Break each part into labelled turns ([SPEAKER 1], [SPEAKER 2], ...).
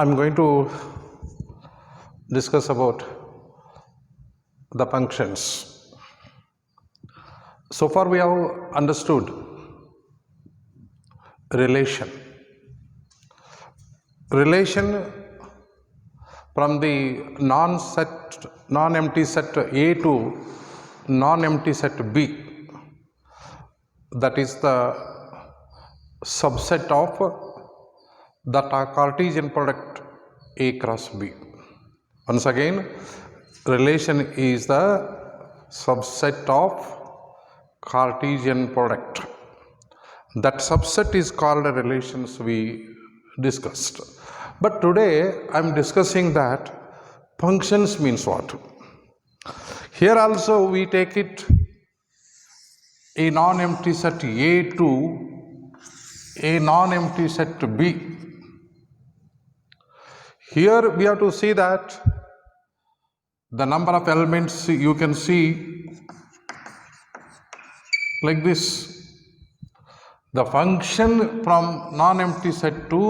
[SPEAKER 1] I'm going to discuss about the functions. So far we have understood relation. Relation from the non-empty set A to non-empty set B, that is the subset of the Cartesian product A cross B. Once again, relation is the subset of Cartesian product. That subset is called a relations we discussed. But today I am discussing that functions means what. Here also we take it a non-empty set A to a non-empty set B. Here we have to see that the number of elements you can see like this. The function from non-empty set to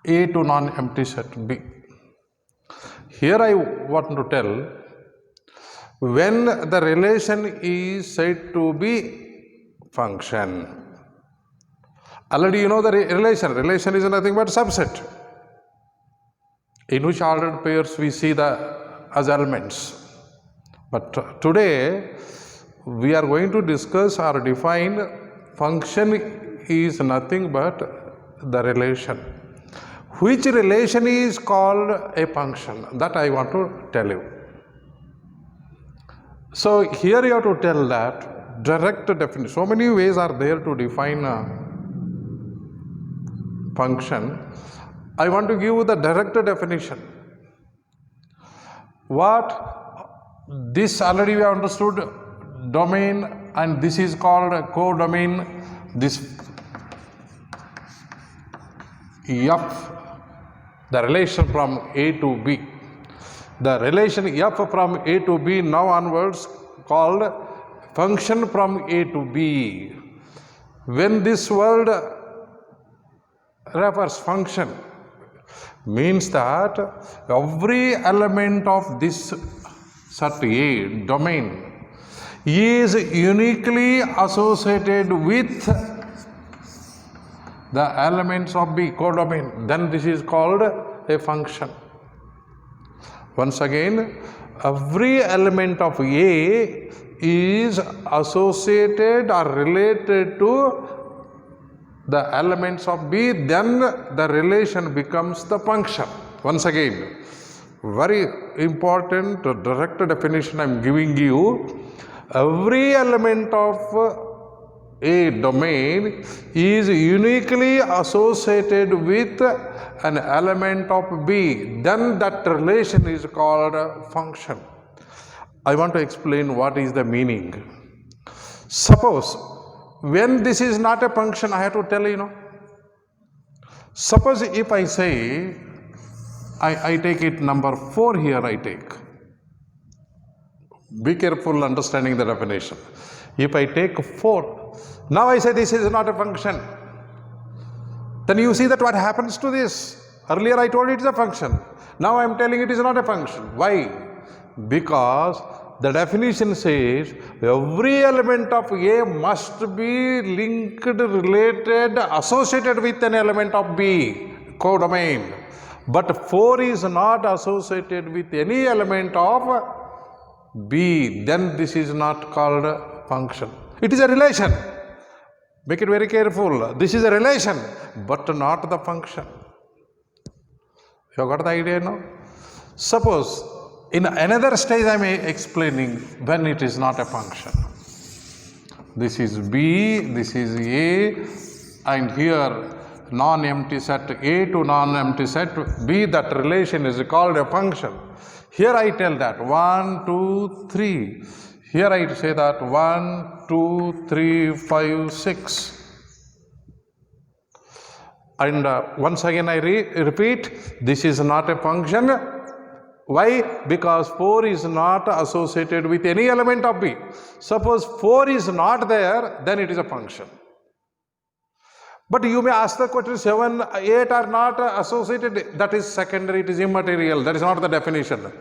[SPEAKER 1] A to non-empty set B. Here I want to tell, when the relation is said to be function. Already you know the relation. Relation is nothing but subset, in which ordered pairs we see as elements. But today we are going to discuss or define function is nothing but the relation. Which relation is called a function? That I want to tell you. So here you have to tell that direct definition. So many ways are there to define a function. I want to give you the direct definition. What? This already we have understood, domain, and this is called a codomain. This F, the relation from A to B. The relation F from A to B now onwards called function from A to B. When this word refers function, means that every element of this set A, domain, is uniquely associated with the elements of B, codomain. Then this is called a function. Once again, every element of A is associated or related to the elements of B, then the relation becomes the function. Once again, very important direct definition I am giving you. Every element of a domain is uniquely associated with an element of B, then that relation is called a function. I want to explain what is the meaning. Suppose when this is not a function, I have to tell you. Suppose if I say, I take it number 4 here, I take. Be careful understanding the definition. If I take 4, now I say this is not a function. Then you see that what happens to this. Earlier I told it is a function. Now I am telling it is not a function. Why? Because the definition says every element of A must be linked, related, associated with an element of B, codomain. But 4 is not associated with any element of B, then this is not called a function. It is a relation. Make it very careful. This is a relation, but not the function. You got the idea now? Suppose in another stage I am explaining when it is not a function. This is B, this is A, and here non-empty set A to non-empty set B, that relation is called a function. Here I tell that 1, 2, 3. Here I say that 1, 2, 3, 5, 6. And once again I repeat, this is not a function. Why? Because 4 is not associated with any element of B. Suppose 4 is not there, then it is a function. But you may ask the question, 7, 8 are not associated. That is secondary, it is immaterial. That is not the definition.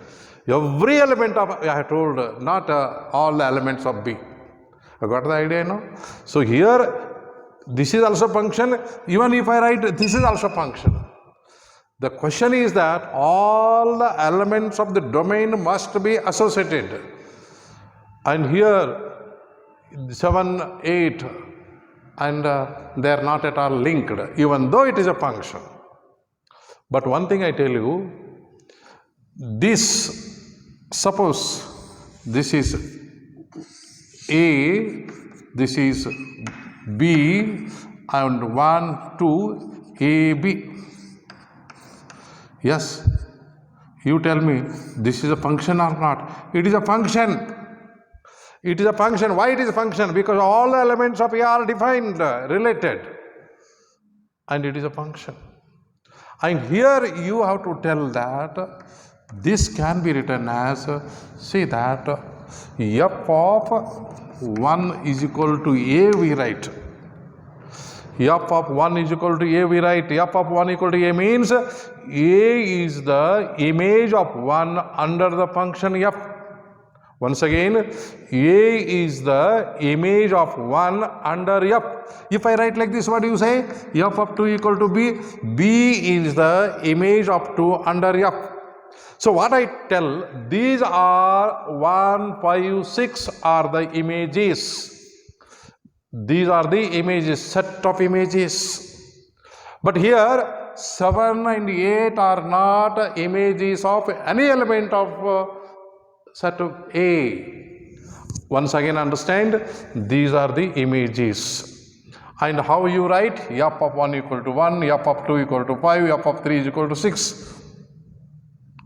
[SPEAKER 1] Every element of, I have told, not all the elements of B. You got the idea now? So here, this is also function. Even if I write, this is also function. The question is that all the elements of the domain must be associated. And here, 7, 8, and they are not at all linked, even though it is a function. But one thing I tell you, this, suppose this is A, this is B, and 1, 2, AB. Yes, you tell me, this is a function or not? It is a function. It is a function. Why it is a function? Because all the elements of A are defined, related. And it is a function. And here you have to tell that this can be written as, say that f of 1 is equal to A we write. F of 1 is equal to A we write. F of 1 equal to A means A is the image of 1 under the function f. Once again, A is the image of 1 under f. If I write like this, what do you say? F of 2 equal to B. B is the image of 2 under f. So what I tell, these are 1, 5, 6 are the images. These are the images, set of images. But here, 7 and 8 are not images of any element of set of A. Once again understand, these are the images. And how you write? F of 1 equal to 1, F of 2 equal to 5, F of 3 is equal to 6.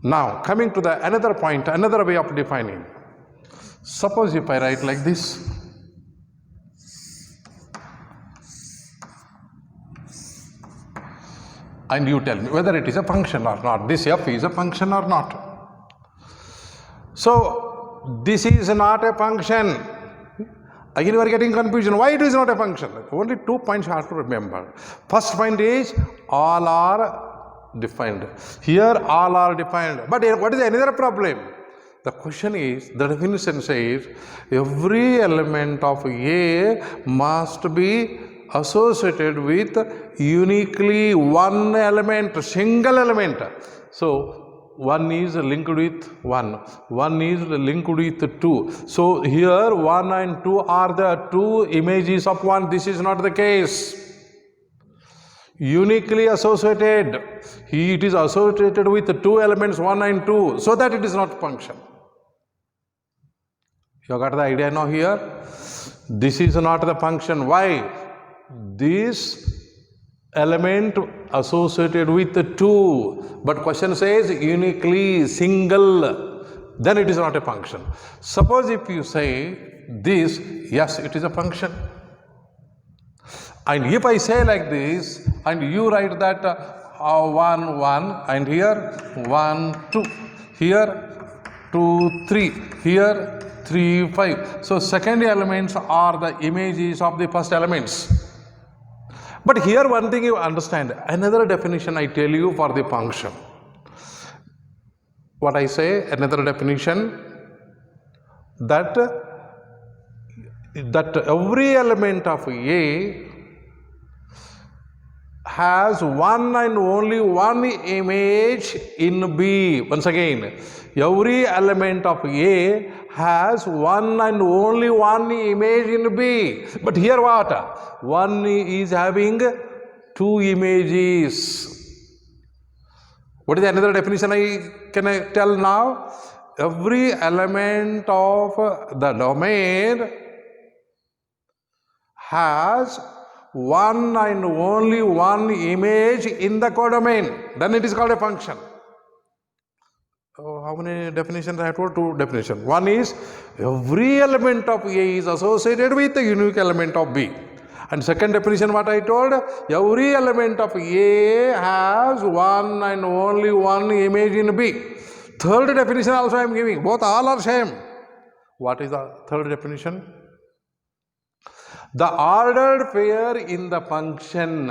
[SPEAKER 1] Now, coming to the another point, another way of defining. Suppose if I write like this. And you tell me whether it is a function or not. This f is a function or not. So, this is not a function. Again, you are getting confusion. Why it is not a function? Only 2 points you have to remember. First point is, all are defined. Here, all are defined. But what is another problem? The question is, the definition says, every element of A must be associated with uniquely one element, single element. So, 1 is linked with 1, 1 is linked with 2. So, here 1 and 2 are the two images of 1. This is not the case. Uniquely associated. It is associated with 2 elements, 1 and 2, so that it is not function. You got the idea now here? This is not the function. Why? This element associated with 2, but question says uniquely, single, then it is not a function. Suppose if you say this, yes, it is a function. And if I say like this, and you write that 1, 1, and here 1, 2, here 2, 3, here 3, 5. So, second elements are the images of the first elements. But here one thing you understand, another definition I tell you for the function. What I say, another definition, that every element of A has one and only one image in B. Once again, every element of A has one and only one image in B. But here what? One is having 2 images. What is another definition can I tell now? Every element of the domain has one and only one image in the codomain. Then it is called a function. How many definitions I have told? 2 definitions. One is, every element of A is associated with a unique element of B. And second definition what I told, every element of A has one and only one image in B. Third definition also I am giving, both all are same. What is the third definition? The ordered pair in the function,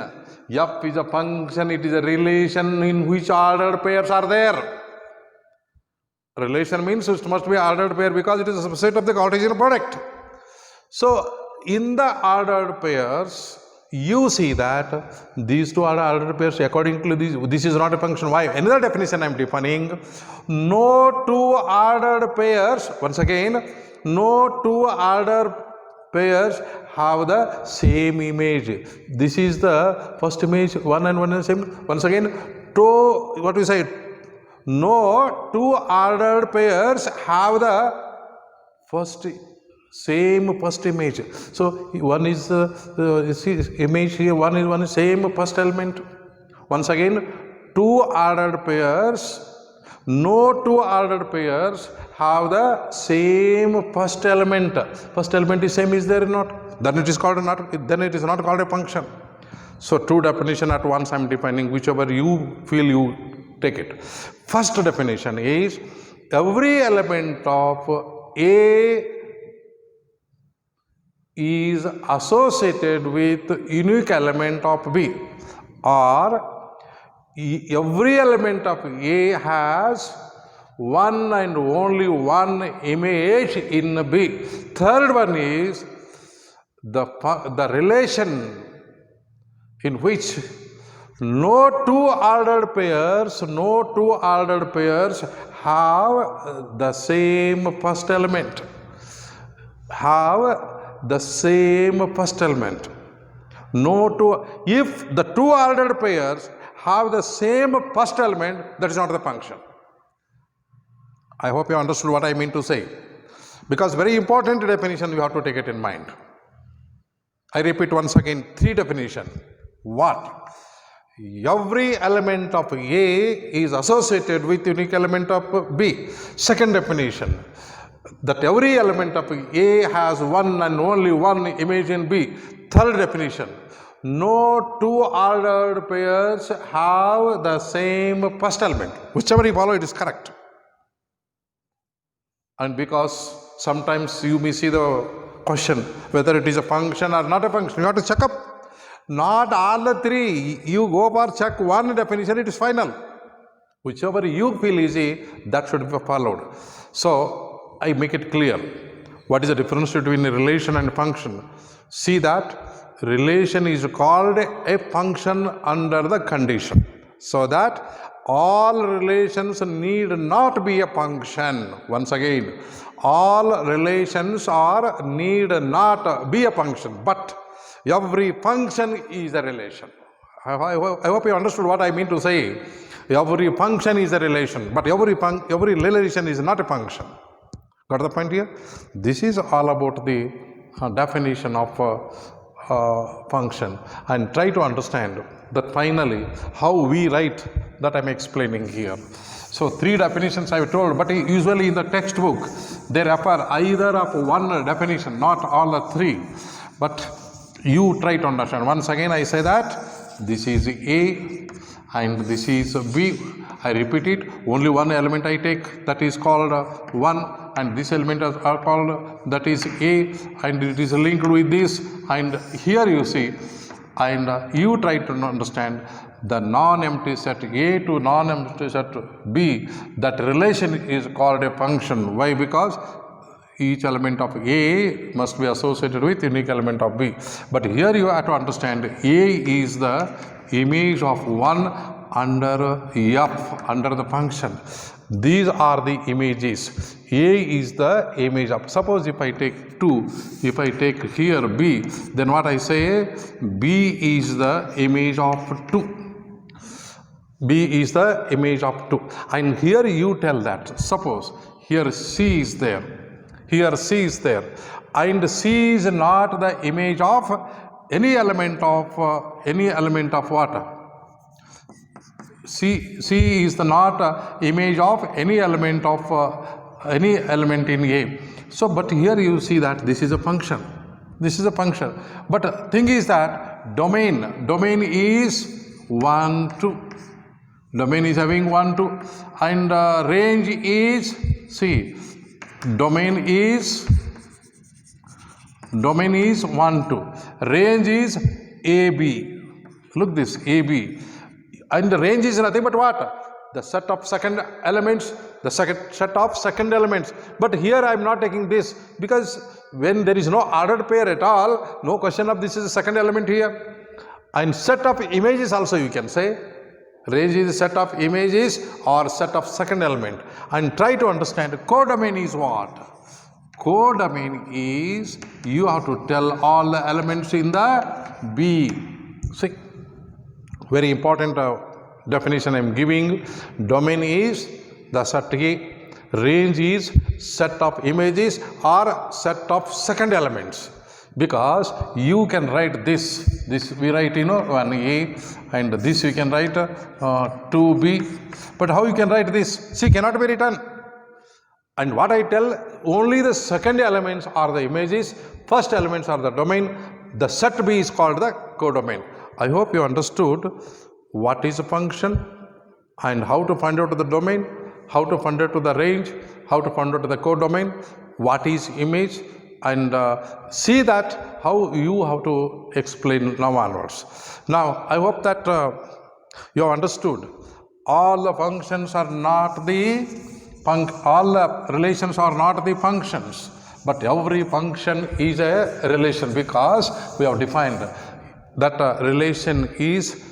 [SPEAKER 1] f is a function, it is a relation in which ordered pairs are there. Relation means it must be ordered pair because it is a subset of the Cartesian product. So, in the ordered pairs, you see that these two are ordered pairs according to this is not a function. Why? Another definition I am defining. No two ordered pairs, once again, no two ordered pairs have the same image. This is the first image, one and one and same. Once again, what we say? No two ordered pairs have the same first image. So one is image here, one is same first element. Once again, two ordered pairs, no two ordered pairs have the same first element. First element is same, is there or not? Then it is called then it is not called a function. So two definition at once I am defining, whichever you feel you take it. First definition is every element of A is associated with unique element of B, or every element of A has one and only one image in B. Third one is the relation in which no two ordered pairs have the same first element. If the two ordered pairs have the same first element, that is not the function. I hope you understood what I mean to say, because very important definition, you have to take it in mind. I repeat once again, three definition. One, every element of A is associated with unique element of B. Second definition, that every element of A has one and only one image in B. Third definition, no two ordered pairs have the same first element. Whichever you follow, it is correct. And because sometimes you may see the question whether it is a function or not a function, you have to check up. Not all the three. You go for check one definition, it is final. Whichever you feel easy, that should be followed. So, I make it clear. What is the difference between a relation and a function? See that relation is called a function under the condition. So that all relations need not be a function. Once again, all relations need not be a function, but every function is a relation. I hope you understood what I mean to say. Every function is a relation, but every relation is not a function. Got the point here? This is all about the definition of function, and try to understand that finally how we write, that I am explaining here. So three definitions I have told, but usually in the textbook they refer either of one definition, not all the three. But you try to understand. Once again I say that this is A and this is B. I repeat it, only one element I take, that is called 1, and this element is called, that is A, and it is linked with this, and here you see, and you try to understand the non-empty set A to non-empty set B, that relation is called a function. Why? Because each element of A must be associated with unique element of B. But here you have to understand A is the image of 1 under F, under the function. These are the images. A is the image of, suppose if I take 2, if I take here B, then what I say, B is the image of 2. B is the image of 2. And here you tell that, suppose here C is there, here C is there, and C is not the image of any element of what? C is not image of any element in A. So, but here you see that this is a function. This is a function. But thing is that domain is 1, 2. Domain is having 1, 2, and range is, see, domain is Domain is 1, 2. Range is AB. Look this, AB. And the range is nothing but what? The set of second elements, the second set of second elements. But here I am not taking this, because when there is no ordered pair at all, no question of this is a second element here. And set of images also you can say. Range is a set of images or set of second element. And try to understand codomain is what? Codomain is you have to tell all the elements in the B. See, very important definition I am giving. Domain is the set A, range is set of images or set of second elements. Because you can write this we write 1A, and this you can write 2B. But how you can write this? See, cannot be written. And what I tell, only the second elements are the images, first elements are the domain. The set B is called the codomain. I hope you understood what is a function and how to find out the domain, how to find out the range, how to find out the codomain, what is image, and see that how you have to explain now onwards. Now, I hope that you have understood all the functions are not the all the relations are not the functions, but every function is a relation, because we have defined that a relation is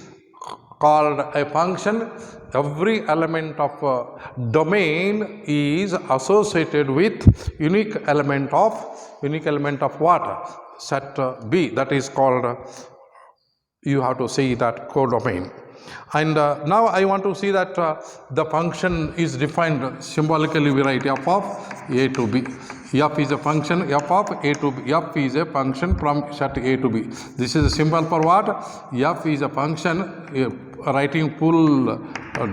[SPEAKER 1] called a function. Every element of a domain is associated with unique element of what? Set B. That is called, you have to see that codomain. And now I want to see that the function is defined symbolically. We write f of A to B. F is a function, f of A to B. F is a function from set A to B. This is a symbol for what? F is a function, writing full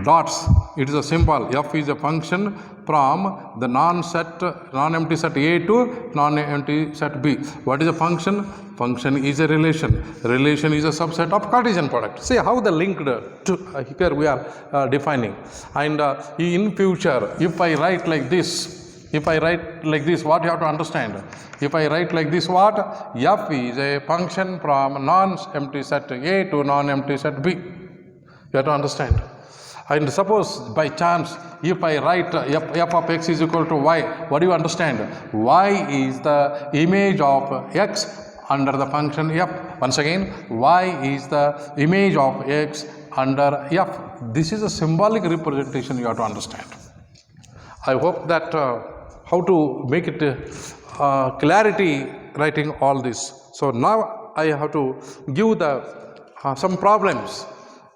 [SPEAKER 1] dots. It is a symbol. F is a function from the non-empty set A to non-empty set B. What is a function? Function is a relation. Relation is a subset of Cartesian product. See how the linked to here we are defining. And in future, if I write like this, what you have to understand? If I write like this, what? F is a function from non-empty set A to non-empty set B. You have to understand. And suppose by chance, if I write f of x is equal to y, what do you understand? Y is the image of x under the function f. Once again, y is the image of x under f. This is a symbolic representation you have to understand. I hope that how to make it clarity writing all this. So now I have to give the some problems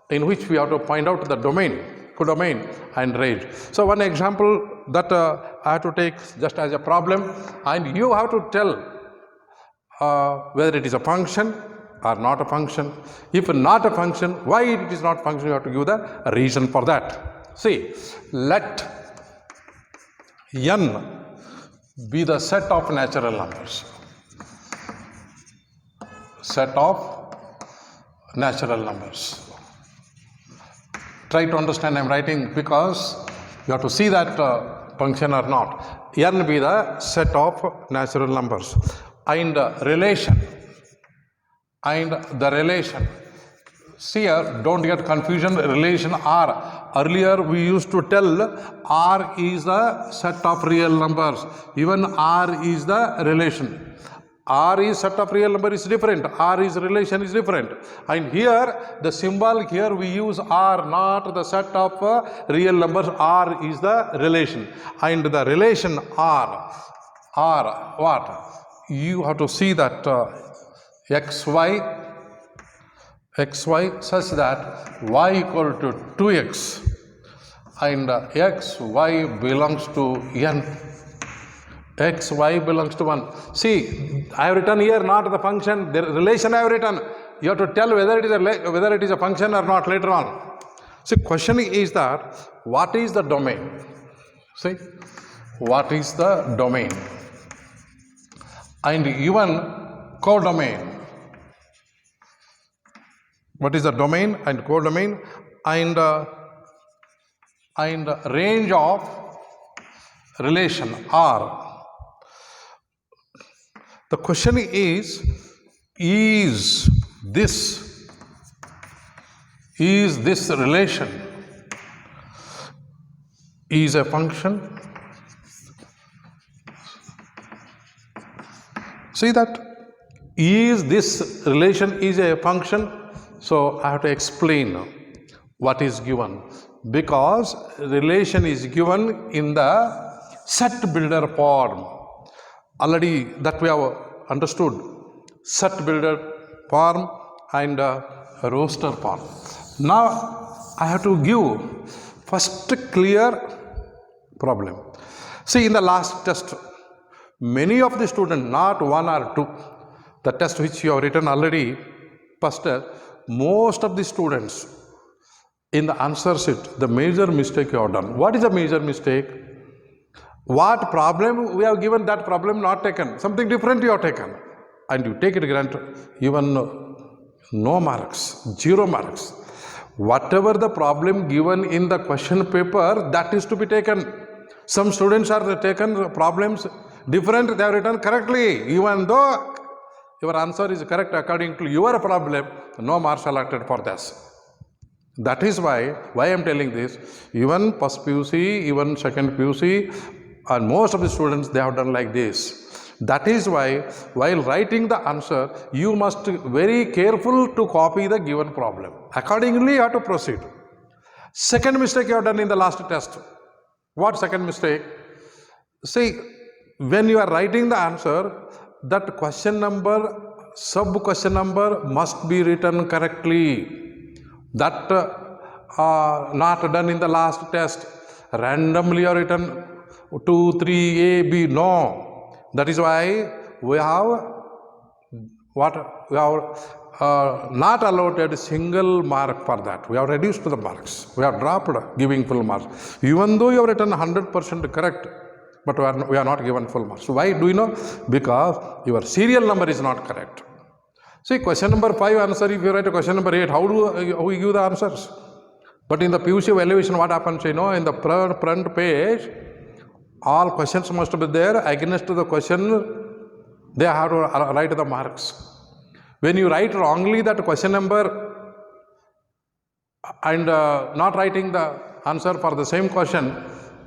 [SPEAKER 1] in which we have to find out the domain, codomain and range. So one example that I have to take just as a problem, and you have to tell whether it is a function or not a function. If not a function, why it is not function, you have to give the reason for that. See, let n be the set of natural numbers. Set of natural numbers. Try to understand I am writing because you have to see that function or not. N be the set of natural numbers. And relation. And the relation. See here, don't get confusion, relation R. Earlier we used to tell R is the set of real numbers. Even R is the relation. R is set of real number is different. R is relation is different. And here the symbol here we use R, not the set of real numbers. R is the relation. And the relation R what? You have to see that xy such that y equal to 2x and xy belongs to n. Xy belongs to 1. See, I have written here not the function, the relation I have written. You have to tell whether it is a function or not later on. See, question is that what is the domain? See, what is the domain? And even codomain. What is the domain and codomain and range of relation R. The question is this relation is a function? See that? Is this relation is a function? So I have to explain what is given, because relation is given in the set builder form. Already that we have understood, set builder form and roster form. Now I have to give first clear problem. See, in the last test, many of the students, not one or two, the test which you have written already, first test, most of the students in the answer sheet, the major mistake you have done. What is the major mistake? What problem we have given, that problem not taken, something different you have taken, and you take it granted, even no marks, 0 marks. Whatever the problem given in the question paper, that is to be taken. Some students are taken problems different, they have written correctly, even though your answer is correct according to your problem, no marks allotted for this. That is why I am telling this. Even first PUC, even second PUC, and most of the students, they have done like this. That is why while writing the answer, you must be very careful to copy the given problem. Accordingly, you have to proceed. Second mistake you have done in the last test. What second mistake? See, when you are writing the answer, that question number, sub question number must be written correctly. That not done in the last test. Randomly you are written 2, 3, A, B. No. That is why we have not allotted a single mark for that. We have reduced the marks. We have dropped giving full marks. Even though you have written 100% correct, but we are not given full marks. So why do you know? Because your serial number is not correct. See, question number 5 answer, if you write a question number 8, how do we give the answers? But in the PUC evaluation, what happens, in the front page, all questions must be there. Against the question, they have to write the marks. When you write wrongly that question number and not writing the answer for the same question,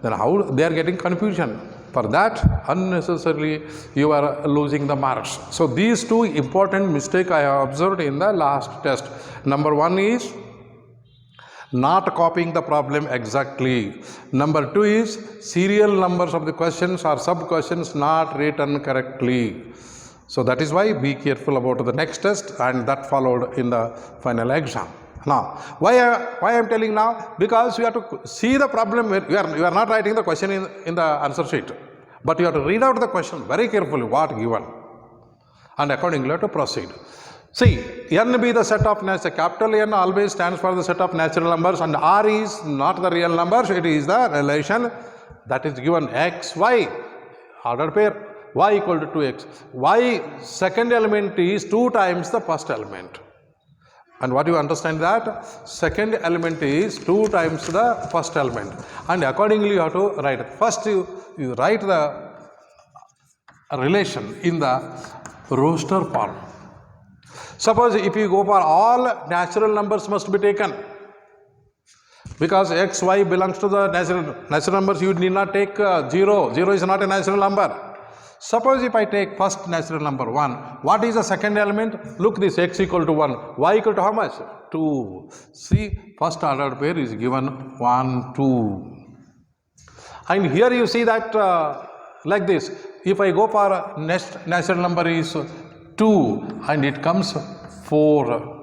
[SPEAKER 1] then how they are getting confusion. For that, unnecessarily you are losing the marks. So these two important mistakes I have observed in the last test. Number 1 is not copying the problem exactly. Number 2 is serial numbers of the questions or sub questions not written correctly. So that is why be careful about the next test, and that followed in the final exam. Now, why I am telling now? Because you have to see the problem. You are not writing the question in the answer sheet, but you have to read out the question very carefully, what given, and accordingly you have to proceed. See, n be the set of natural, capital N always stands for the set of natural numbers, and R is not the real numbers, it is the relation that is given x, y, ordered pair, y equal to 2x. Y second element is 2 times the first element. And what you understand that? Second element is 2 times the first element. And accordingly you have to write. First you write the relation in the roster form. Suppose if you go for all natural numbers must be taken. Because x, y belongs to the natural numbers, you need not take 0. 0 is not a natural number. Suppose if I take first natural number 1, what is the second element? Look, this x equal to 1, y equal to how much? 2. See, first ordered pair is given 1, 2. And here you see that like this, if I go for next natural number is 2 and it comes 4.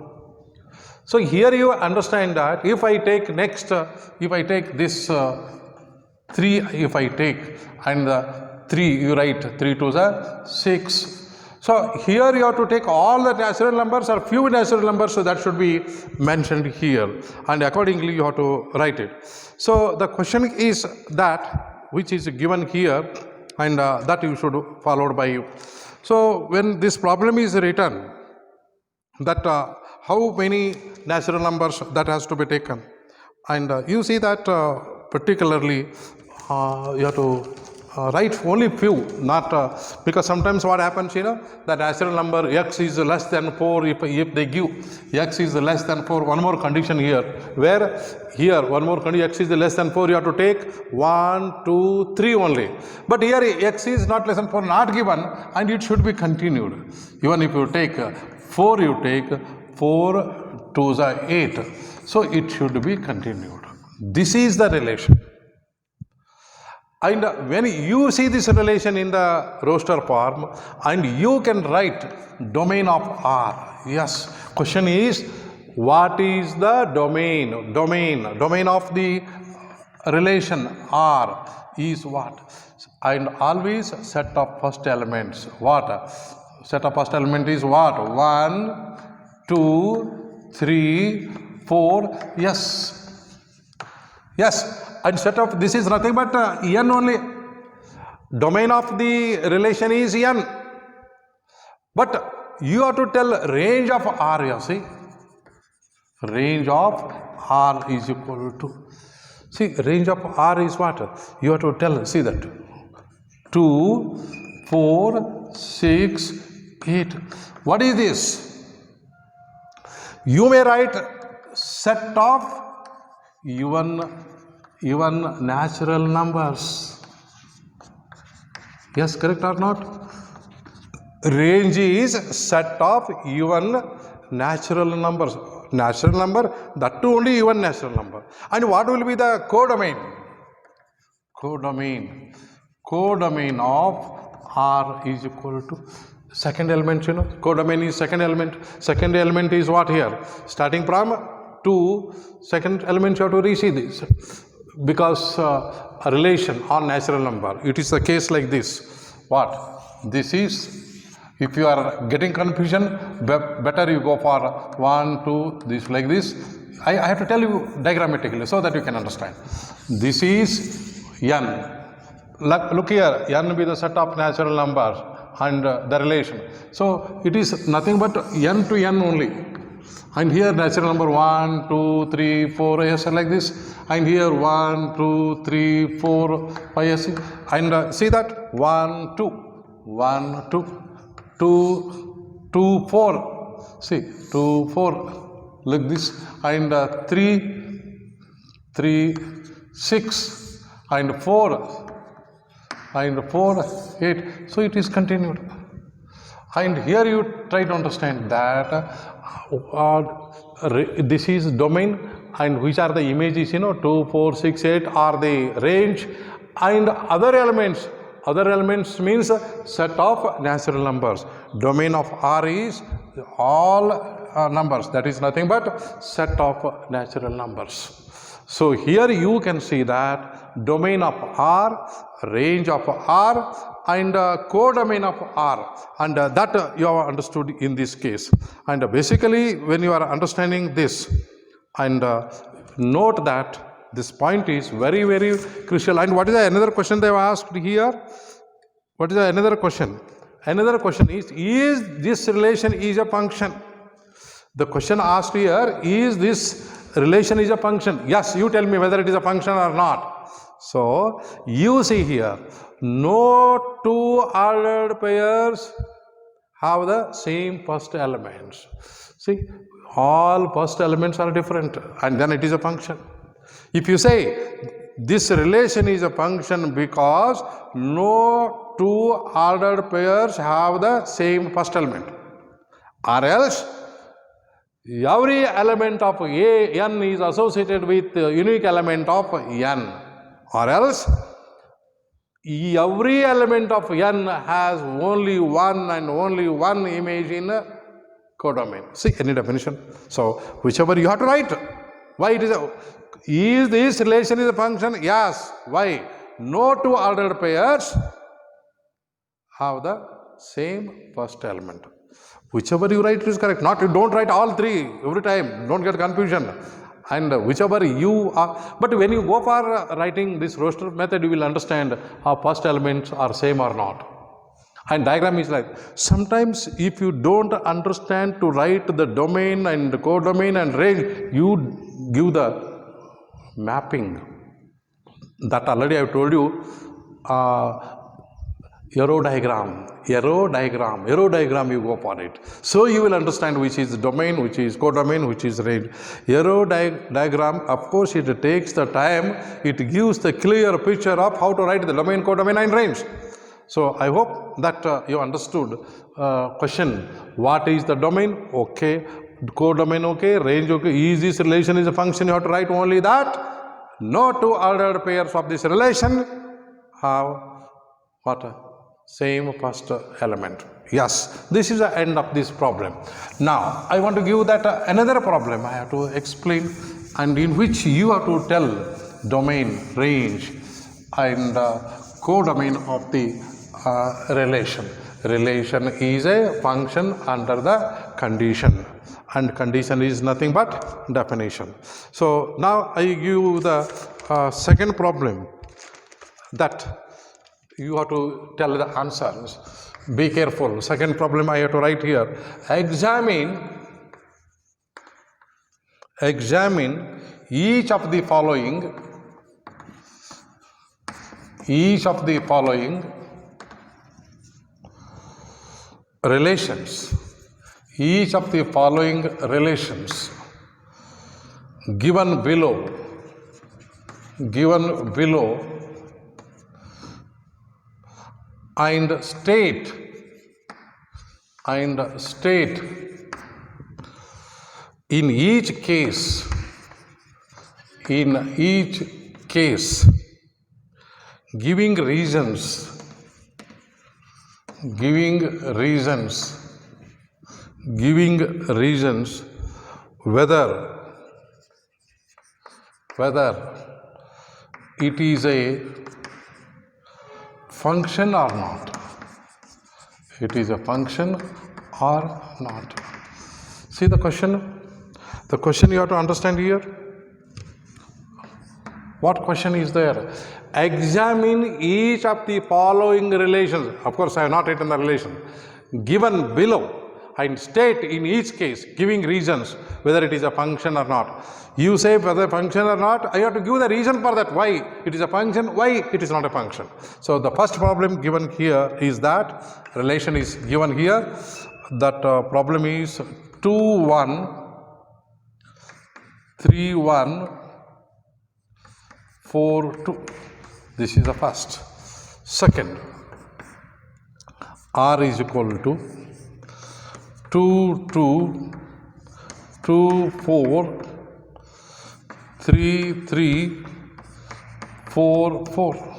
[SPEAKER 1] So here you understand that if I take next, if I take this 3, if I take and the 3, you write 3 to the 6. So here you have to take all the natural numbers or few natural numbers, so that should be mentioned here, and accordingly you have to write it. So the question is that which is given here, and that you should followed by you. So when this problem is written, that how many natural numbers that has to be taken, and you see that particularly you have to write only few, not because sometimes what happens, the natural number x is less than 4, if they give x is less than 4, one more condition here, where here one more condition, x is less than 4, you have to take 1, 2, 3 only. But here x is not less than 4, not given, and it should be continued. Even if you take 4, you take 4 2s are 8. So it should be continued. This is the relation. And when you see this relation in the roster form, and you can write domain of R. Yes, question is, what is the domain? Domain of the relation R is what? And always set of first elements. What? Set of first element is what? 1, 2, 3, 4. Yes. Yes. And set of this is nothing but n only. Domain of the relation is n. But you have to tell range of R, you see. Range of R is equal to. See, range of R is what? You have to tell, see that. 2, 4, 6, 8. What is this? You may write set of even natural numbers. Yes, correct or not? Range is set of even natural numbers. Natural number, that too only even natural number. And what will be the codomain? Codomain of R is equal to second element, codomain is second element. Second element is what here? Starting from 2, second element you have to receive this. Because a relation on natural number, it is the case like this. What? This is, if you are getting confusion, better you go for 1, 2, this like this. I have to tell you diagrammatically so that you can understand. This is n. Look here, n be the set of natural numbers and the relation. So it is nothing but n to n only. And here natural number 1, 2, 3, 4, yes, like this. And here 1, 2, 3, 4, 5, yes. And see that 1, 2, 1, 2, 2, 2, 4. See 2, 4, like this. And 3, 3, 6, and 4, and 4, 8. So it is continued. And here you try to understand that this is domain, and which are the images, 2, 4, 6, 8 are the range, and other elements means set of natural numbers. Domain of R is all numbers, that is nothing but set of natural numbers. So here you can see that domain of R, range of R, and codomain of R, and that you have understood in this case. And basically when you are understanding this, and note that this point is very, very crucial. And what is another question they have asked here? What is another question? Another question is this relation is a function? The question asked here, is this relation is a function? Yes, you tell me whether it is a function or not. So you see here, no two ordered pairs have the same first elements. See, all first elements are different, and then it is a function. If you say this relation is a function because no two ordered pairs have the same first element, or else every element of n is associated with the unique element of n, or else every element of n has only one and only one image in a codomain. See, any definition. So whichever you have to write. Why it is this relation is a function? Yes. Why? No two ordered pairs have the same first element. Whichever you write is correct. Not, you don't write all three every time. Don't get confusion. And whichever you are, but when you go for writing this roster method, you will understand how first elements are same or not. And diagram is like, sometimes if you don't understand to write the domain and the codomain and range, you give the mapping. That already I have told you. arrow diagram, you go for it. So you will understand which is domain, which is codomain, which is range. Arrow diagram, of course, it takes the time, it gives the clear picture of how to write the domain, codomain and range. So I hope that you understood question, what is the domain? Okay. Codomain, okay. Range, okay. Is this relation is a function? You have to write only that. No two ordered pairs of this relation have what? Same first element. Yes, this is the end of this problem. Now, I want to give that another problem I have to explain, and in which you have to tell domain, range and codomain of the relation. Relation is a function under the condition, and condition is nothing but definition. So now I give the second problem, that you have to tell the answers. Be careful. Second problem I have to write here. Examine each of the following relations. Each of the following relations given below and state in each case giving reasons whether it is a function or not. It is a function or not. See the question? The question you have to understand here. What question is there? Examine each of the following relations. Of course, I have not written the relation. Given below and state in each case, giving reasons whether it is a function or not. You say whether function or not, I have to give the reason for that. Why it is a function, why it is not a function. So the first problem given here is that relation is given here. That problem is 2, 1, 3, 1, 4, 2. This is the first. Second, R is equal to 2, 2, 2, 4, 3, 3, 4, 4.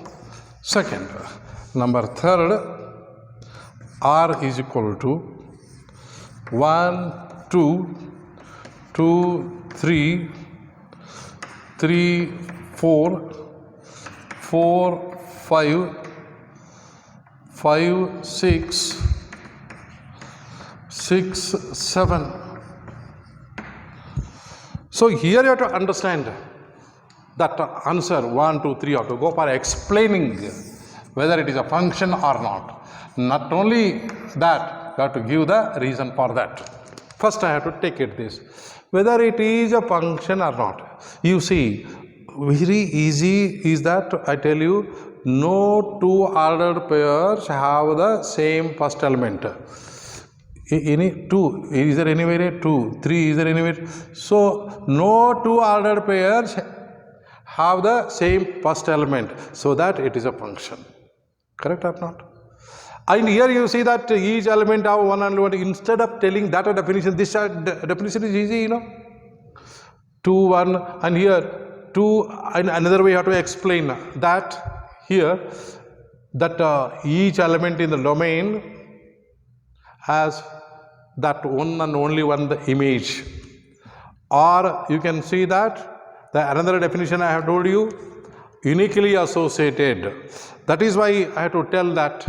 [SPEAKER 1] Second, number third, R is equal to 1, 2, 2, 3, 3, 4, 4, 5, 5, 6, 6, 7. So here you have to understand that answer 1, 2, 3 you have to go for explaining whether it is a function or not. Not only that, you have to give the reason for that. First I have to take it this, whether it is a function or not. You see, very easy is that I tell you, no two ordered pairs have the same first element. Any 2, is there anywhere 2, 3, is there anywhere? So no two ordered pairs have the same first element, so that it is a function. Correct or not? And here you see that each element have one and one. Instead of telling that a definition, this definition is easy, you know. 2, 1, and here 2, and another way you have to explain that here, that each element in the domain has that one and only one the image. Or you can see that the another definition I have told you, uniquely associated. That is why I have to tell that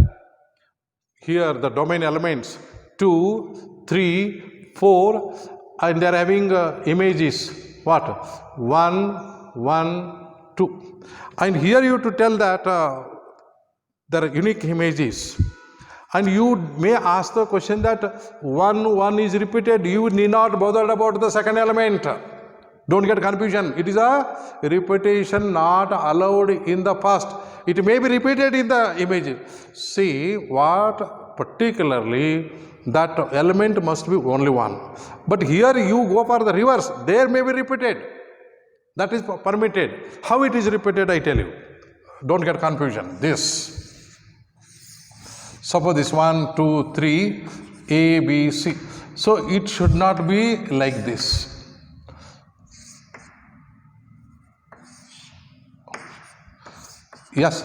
[SPEAKER 1] here the domain elements 2, 3, 4, and they are having images what? 1, 1, 2. And here you have to tell that there are unique images. And you may ask the question that 1, 1 is repeated, you need not bother about the second element. Don't get confusion. It is a repetition not allowed in the first. it may be repeated in the image. See what particularly that element must be only one. But here you go for the reverse. There may be repeated. That is permitted. How it is repeated, I tell you. Don't get confusion. This. Suppose this 1, 2, 3, A, B, C. So it should not be like this. Yes,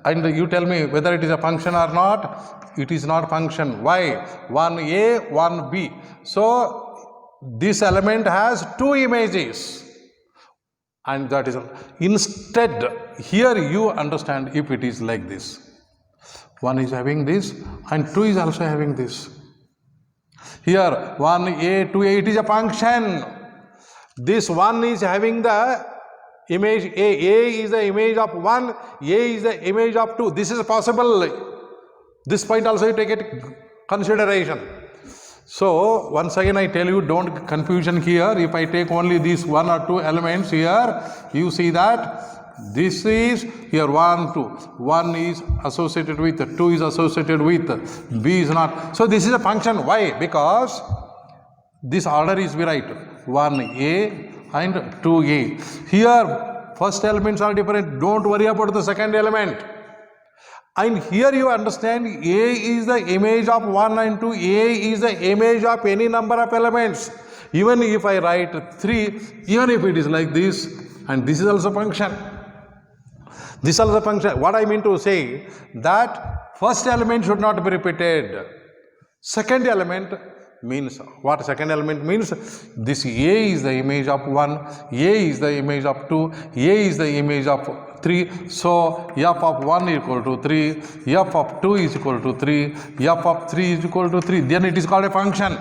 [SPEAKER 1] and you tell me whether it is a function or not. It is not function. Why? 1A, 1B. So this element has two images. And that is, instead, here you understand if it is like this. 1 is having this and 2 is also having this. Here 1A, 2A, it is a function. This 1 is having the image A. A is the image of 1, A is the image of 2. This is possible. This point also you take it consideration. So once again I tell you, don't confusion here. If I take only these 1 or 2 elements here, you see that this is here 1, 2. 1 is associated with 2 is associated with B is not. So this is a function. Why? Because this order is right. 1A and 2A. Here first elements are different. Don't worry about the second element. And here you understand A is the image of 1 and 2. A is the image of any number of elements. Even if I write 3, even if it is like this, and this is also function. This is also function. What I mean to say, that first element should not be repeated. Second element means, what second element means? This A is the image of 1, A is the image of 2, A is the image of 3. So f of 1 is equal to 3, f of 2 is equal to 3, f of 3 is equal to 3. Then it is called a function.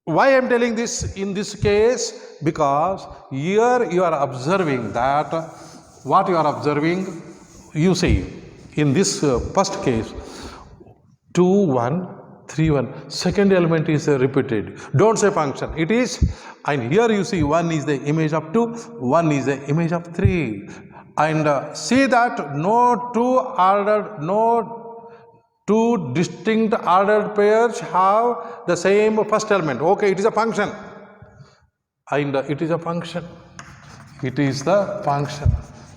[SPEAKER 1] Why I am telling this in this case? Because here you are observing that what you are observing, you see in this first case 2, 1, 3, 1. Second element is repeated. Don't say function. It is, and here you see 1 is the image of 2, 1 is the image of 3. And see that no two distinct ordered pairs have the same first element. Okay, it is a function. And it is a function. It is the function.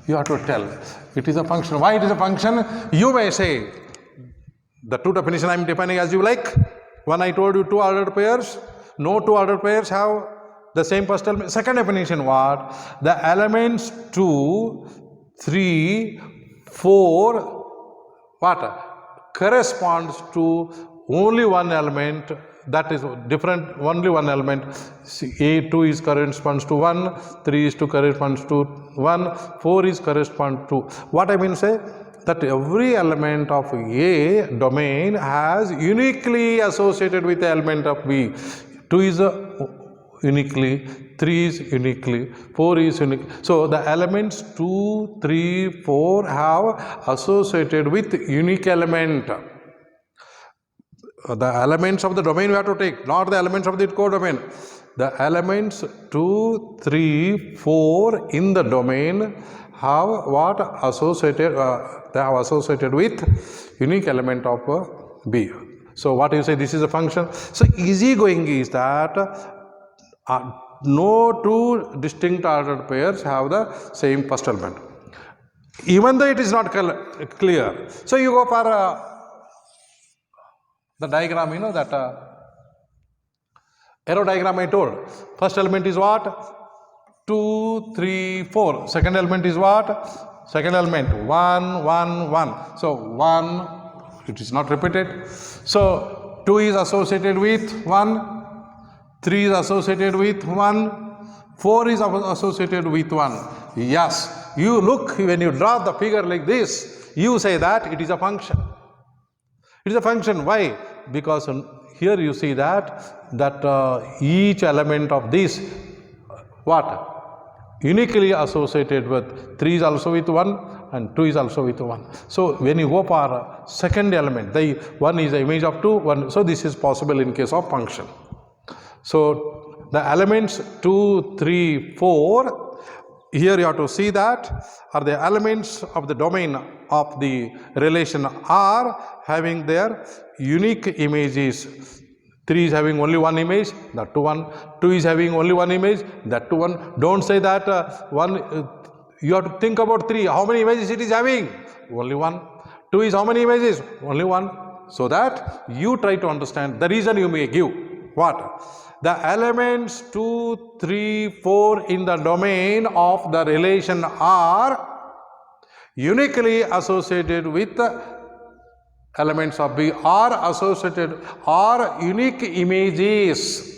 [SPEAKER 1] You have to tell. It is a function. Why it is a function? You may say, the two definition I am defining as you like. When I told you two ordered pairs, no two ordered pairs have the same first element. Second definition what? The elements 2, 3, 4, what? Corresponds to only one element, that is different, only one element. A2 is corresponds to 1, 3 is to corresponds to 1, 4 is correspond to. What I mean say? That every element of A domain has uniquely associated with the element of B. 2 is uniquely, 3 is uniquely, 4 is unique. So the elements 2, 3, 4 have associated with unique element. The elements of the domain we have to take, not the elements of the codomain. The elements 2, 3, 4 in the domain have what associated, they have associated with unique element of B. So what you say, this is a function. So easygoing is that no two distinct ordered pairs have the same first element. Even though it is not clear. So you go for the diagram, you know, that arrow diagram I told. First element is what? 2, 3, 4. Second element is what? Second element 1, 1, 1. So 1, it is not repeated. So 2 is associated with 1, 3 is associated with 1, 4 is associated with 1. Yes, you look, when you draw the figure like this, you say that it is a function. It is a function. Why? Because here you see that each element of this, what? Uniquely associated with 3 is also with 1 and 2 is also with 1. So when you go for second element, the 1 is the image of 2, 1. So this is possible in case of function. So the elements 2, 3, 4 here you have to see that are the elements of the domain of the relation R having their unique images. 3 is having only one image, that to one. 2 is having only one image, that to one. Don't say that you have to think about 3. How many images it is having? Only one. 2 is how many images? Only one. So that you try to understand the reason you may give. What? The elements 2, 3, 4 in the domain of the relation are uniquely associated with elements of B, are associated, are unique images.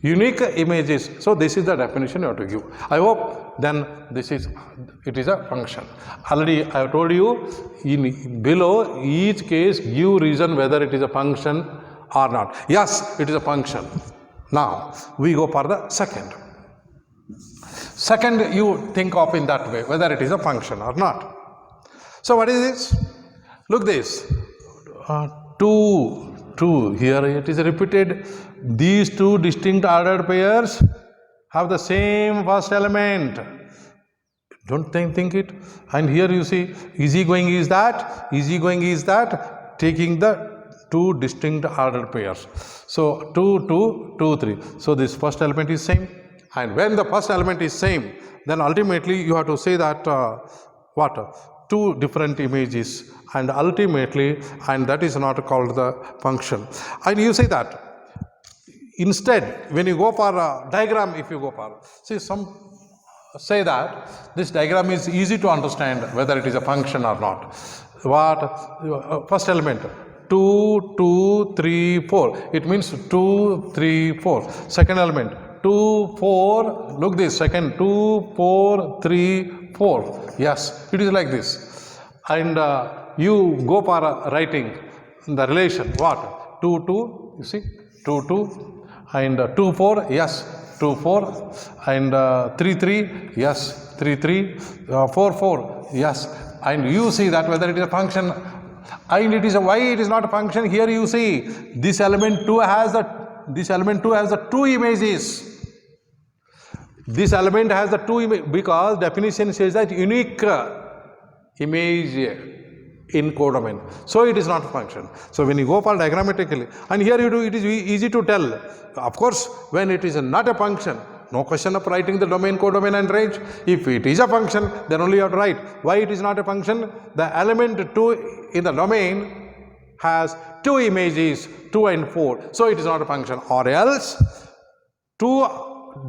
[SPEAKER 1] Unique images. So this is the definition you have to give. I hope then it is a function. Already I have told you in below each case give reason whether it is a function or not. Yes, it is a function. Now we go for the second. Second you think of in that way whether it is a function or not. So what is this? Look this. 2 here it is repeated. These 2 distinct ordered pairs have the same first element. Don't think it. And here you see easygoing is that taking the 2 distinct ordered pairs. So 2, 2, 2, 3. So this first element is same. And when the first element is same, then ultimately you have to say that 2 different images, and ultimately, and that is not called the function. And you say that instead when you go for a diagram, if you go for, see, some say that this diagram is easy to understand whether it is a function or not. What? First element 2, 2, 3, 4. It means 2, 3, 4. Second element 2, 4. Look this, second 2, 4, 3, 4. Yes, it is like this. And you go for writing the relation. What? 2, 2. You see, 2, 2, and 2, 4. Yes, 2, 4, and 3, 3. Yes, 3, 3. 4, 4. Yes, and you see that whether it is a function. And it is why it is not a function. Here you see this element 2 has the 2 images. This element has the 2 images because definition says that unique image in codomain. So it is not a function. So when you go for diagrammatically, and here you do, it is easy to tell. Of course, when it is not a function, no question of writing the domain, codomain and range. If it is a function, then only you have to write. Why it is not a function? The element 2 in the domain has 2 images, 2 and 4. So it is not a function. Or else 2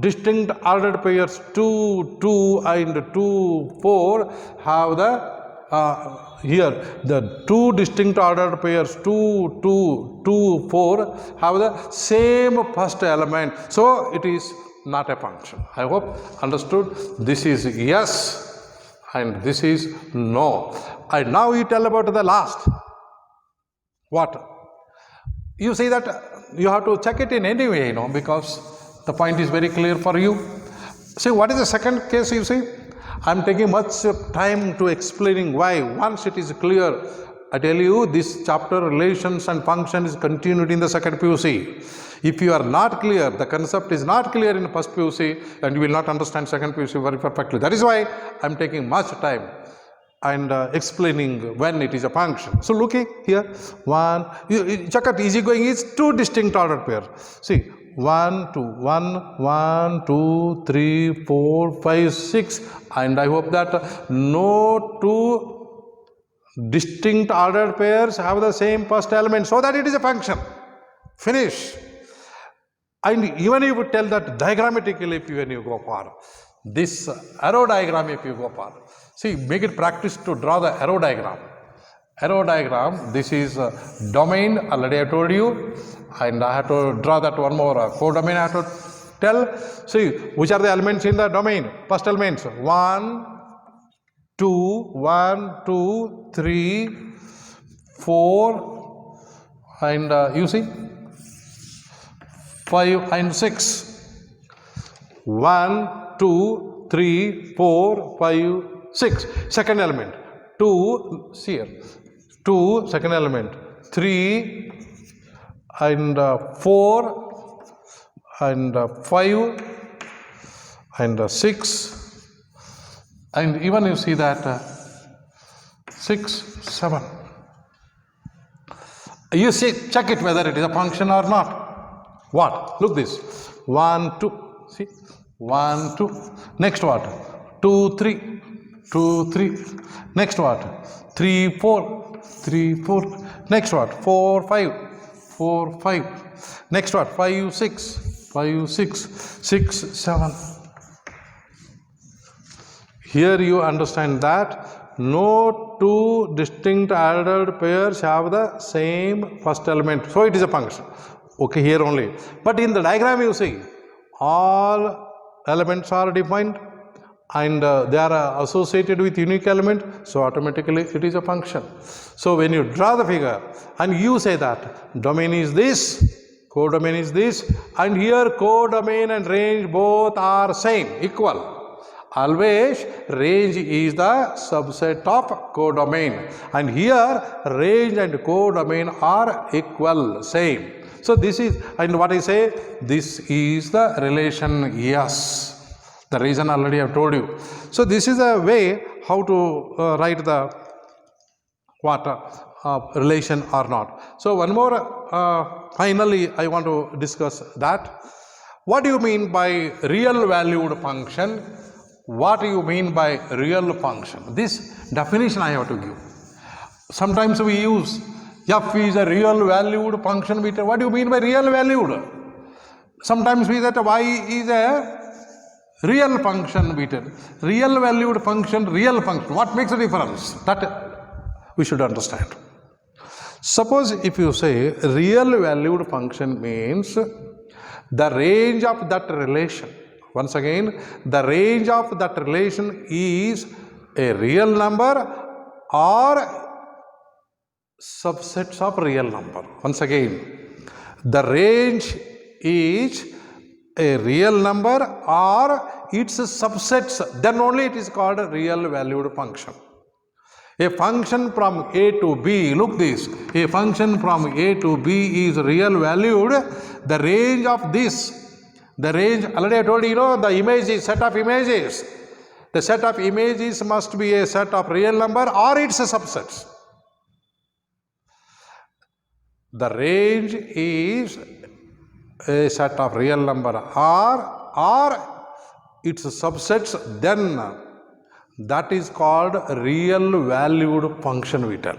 [SPEAKER 1] distinct ordered pairs 2, 2 and 2, 4 have the here the 2 distinct ordered pairs 2, 2, 2, 4 have the same first element. So it is not a function. I hope understood. This is yes and this is no. And now you tell about the last. What? You see that you have to check it in any way, because the point is very clear for you. See, what is the second case you see? I am taking much time to explaining why. Once it is clear, I tell you this chapter relations and function is continued in the second PUC. If you are not clear, the concept is not clear in first PUC, and you will not understand second PUC very perfectly. That is why I am taking much time and explaining when it is a function. So looking here, you check out easygoing is 2 distinct ordered pairs. See, 1, 2, 1, 1, 2, 3, 4, 5, 6, and I hope that no 2 distinct ordered pairs have the same first element, so that it is a function. Finish. And even if you tell that diagrammatically, when you go for this arrow diagram, if you go for, see, make it practice to draw the arrow diagram. Arrow diagram, this is domain, already I told you, and I have to draw that one more codomain I have to tell. See, which are the elements in the domain? First elements 1, 2, 1, 2, 3, 4, and you see 5 and 6. 1, 2, 3, 4, 5, 6. Second element 2, see here, 2, second element 3 and 4 and 5 and 6 And even you see that 6, 7. You see, check it whether it is a function or not. What? Look this. 1, 2. See? 1, 2. Next what? 2, 3. 2, 3. Next what? 3, 4. 3, 4. Next what? 4, 5. 4, 5. Next what? 5, 6. 5, 6. 6, 7. Here you understand that no two distinct ordered pairs have the same first element. So it is a function. Okay, here only. But in the diagram you see, all elements are defined and they are associated with unique element. So automatically it is a function. So when you draw the figure and you say that domain is this, codomain is this, and here codomain and range both are same, equal. Always range is the subset of codomain, and here range and codomain are equal, same. So this is, and what I say, this is the relation yes. The reason already I have told you. So this is a way how to write the relation or not. So one more, finally I want to discuss that. What do you mean by real valued function? What do you mean by real function? This definition I have to give. Sometimes we use f is a real valued function meter. What do you mean by real valued? Sometimes we say that y is a real function meter. Real valued function, real function. What makes the difference? That we should understand. Suppose if you say real valued function means the range of that relation. Once again, the range of that relation is a real number or subsets of real number. Once again, the range is a real number or its subsets, then only it is called a real valued function. A function from A to B, look this, a function from A to B is real valued. The range of this, the range, already I told you, the image is set of images. The set of images must be a set of real number or its subsets. The range is a set of real number or its subsets, then that is called real valued function we tell.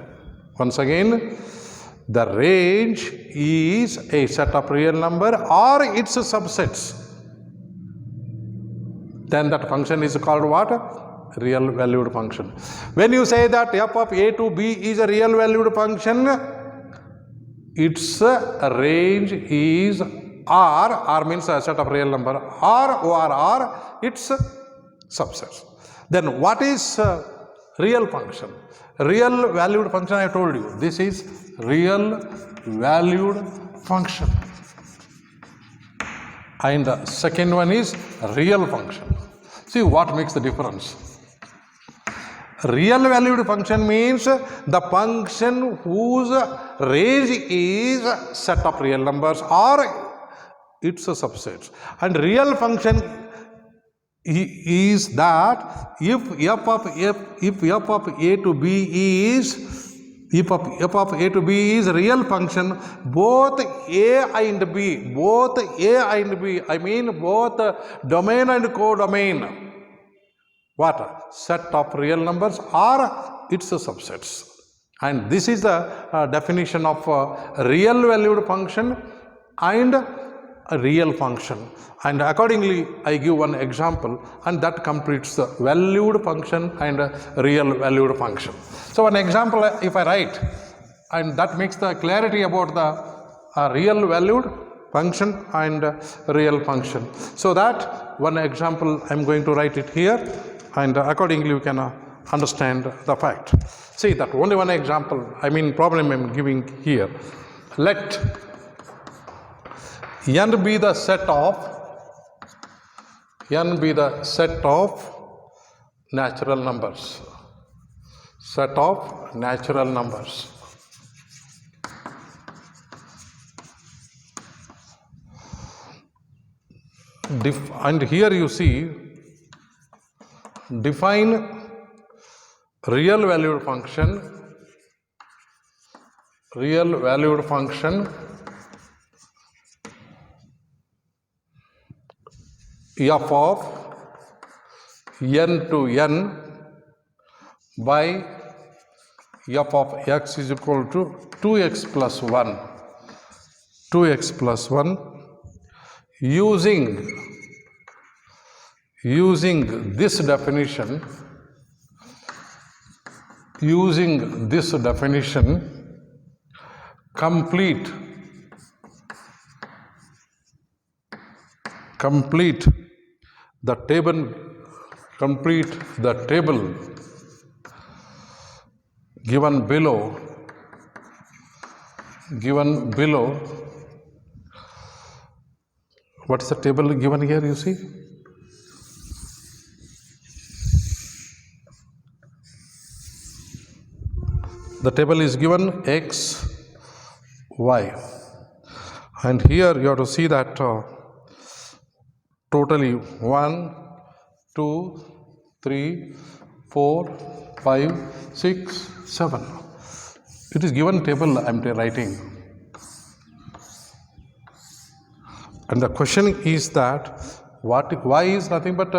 [SPEAKER 1] Once again, the range is a set of real number or its subsets. Then that function is called what? Real valued function. When you say that f of A to B is a real valued function, its range is R means a set of real number, or its subsets. Then what is real function? Real valued function I told you. This is real valued function. And the second one is real function. See what makes the difference. Real valued function means the function whose range is set of real numbers or its subsets. And real function is that if f of A to B is real function, both A and B, I mean both domain and codomain, what? Set of real numbers or its subsets. And this is the definition of real valued function and a real function. And accordingly, I give one example and that completes the valued function and real valued function. So one example if I write, and that makes the clarity about the real valued function and real function. So that one example I am going to write it here, and accordingly you can understand the fact. See that only one example, problem I am giving here. Let n be the set of natural numbers. Set of natural numbers. And here you see define real valued function f of n to n by f of x is equal to 2x plus 1 using this definition complete the table given below. What is the table given here, you see? The table is given x, y, and here you have to see that totally 1, 2, 3, 4, 5, 6, 7. It is given table I am writing. And the question is that y is nothing but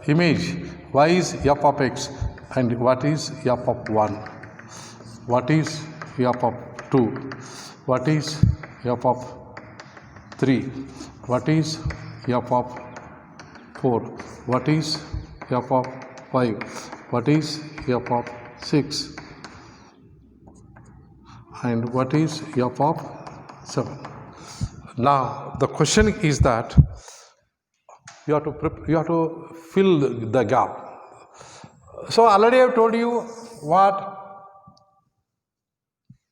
[SPEAKER 1] image. Y is f of x, and what is f of 1? What is f of 2? What is f of 3? What is f of 4? What is f of 5? What is f of 6? And what is f of 7? Now the question is that you have to fill the gap. So already I have told you what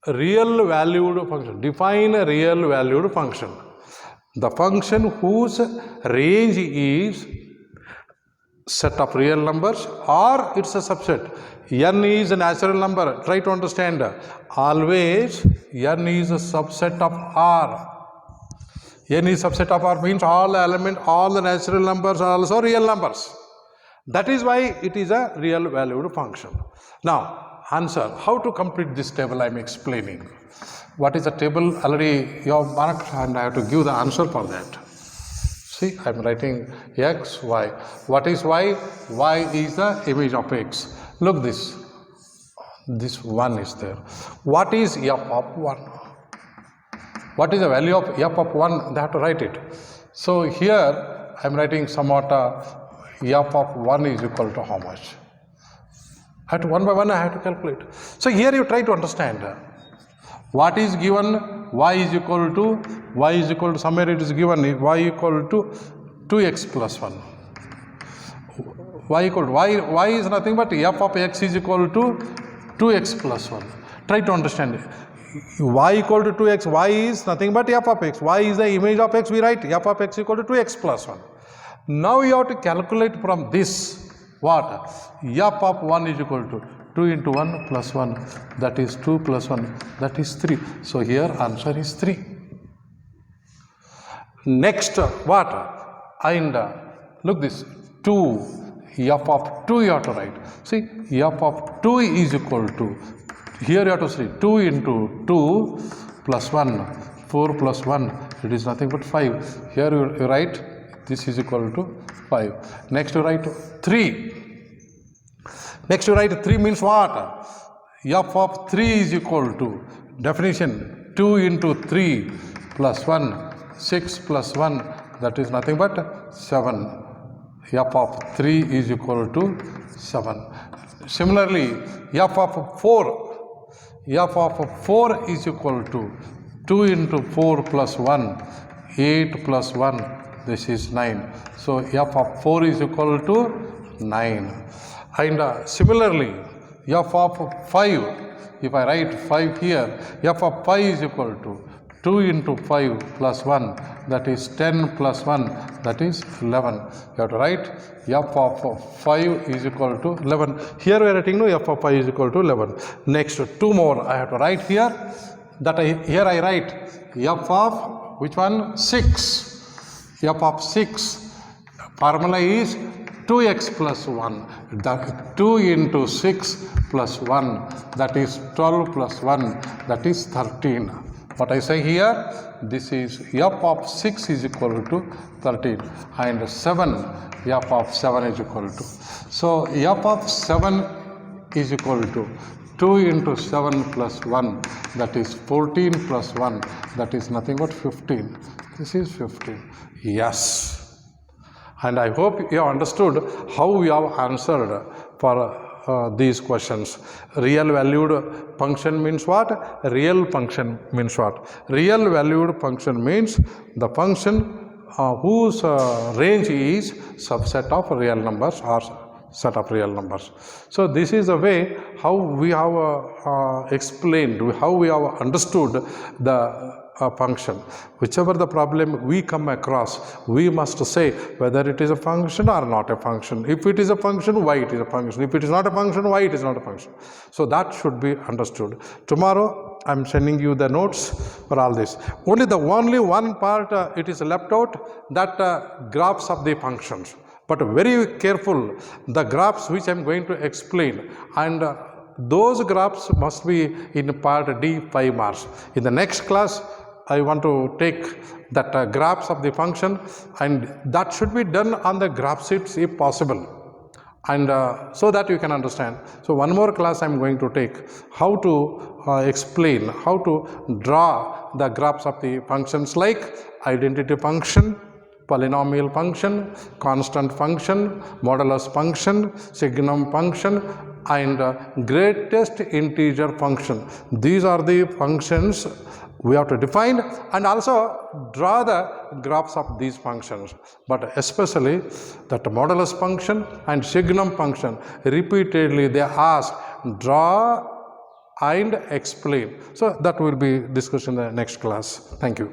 [SPEAKER 1] real valued function. Define a real valued function. The function whose range is set of real numbers or it's a subset. N is a natural number. Try to understand. Always n is a subset of R. N is subset of R means all the natural numbers are also real numbers. That is why it is a real valued function. Now, answer. How to complete this table I am explaining. What is the table? Already you have marked and I have to give the answer for that. See, I am writing x, y. What is y? Y is the image of x. Look this. This 1 is there. What is f of 1? What is the value of f of 1? They have to write it. So here I am writing somewhat f of 1 is equal to how much? I have to one by one I have to calculate. So here you try to understand what is given. Y is equal to somewhere it is given y equal to 2x plus 1. Y is nothing but f of x is equal to 2x plus 1. Try to understand it. Y equal to 2x, y is nothing but f of x. Y is the image of x, we write f of x equal to 2x plus 1. Now you have to calculate from this what? F of 1 is equal to 2 into 1 plus 1, that is 2 plus 1, that is 3. So here answer is 3. Next what? And look this 2, f of 2 you have to write. See, f of 2 is equal to, here you have to say 2 into 2 plus 1, 4 plus 1, it is nothing but 5. Here you write this is equal to 5. Next you write 3. Next you write 3 means what? F of 3 is equal to, definition, 2 into 3 plus 1, 6 plus 1, that is nothing but 7. F of 3 is equal to 7. Similarly, f of 4, f of 4 is equal to 2 into 4 plus 1, 8 plus 1, this is 9. So f of 4 is equal to 9. And similarly, f of 5, if I write 5 here, f of 5 is equal to 2 into 5 plus 1, that is 10 plus 1, that is 11. You have to write f of 5 is equal to 11. Here we are writing no, f of 5 is equal to 11. Next, 2 more I have to write here. Here I write f of which one? 6. F of 6. Formula is 2x plus 1, that 2 into 6 plus 1, that is 12 plus 1, that is 13. What I say here, this is f of 6 is equal to 13 and 7, f of 7 is equal to. So f of 7 is equal to 2 into 7 plus 1, that is 14 plus 1, that is nothing but 15. This is 15. Yes. And I hope you have understood how we have answered for these questions. Real valued function means what? Real function means what? Real valued function means the function whose range is subset of real numbers or set of real numbers. So this is the way how we have explained, how we have understood the function. Whichever the problem we come across, we must say whether it is a function or not a function. If it is a function, why it is a function. If it is not a function, why it is not a function. So that should be understood. Tomorrow I am sending you the notes for all this. Only one part it is left out, that graphs of the functions. But very careful, the graphs which I am going to explain, and those graphs must be in part D, 5 marks. In the next class, I want to take that graphs of the function, and that should be done on the graph sheets if possible, and so that you can understand. So one more class I am going to take how to explain, how to draw the graphs of the functions like identity function, polynomial function, constant function, modulus function, signum function, and greatest integer function. These are the functions we have to define and also draw the graphs of these functions. But especially that modulus function and signum function, repeatedly they ask, draw and explain. So that will be discussed in the next class. Thank you.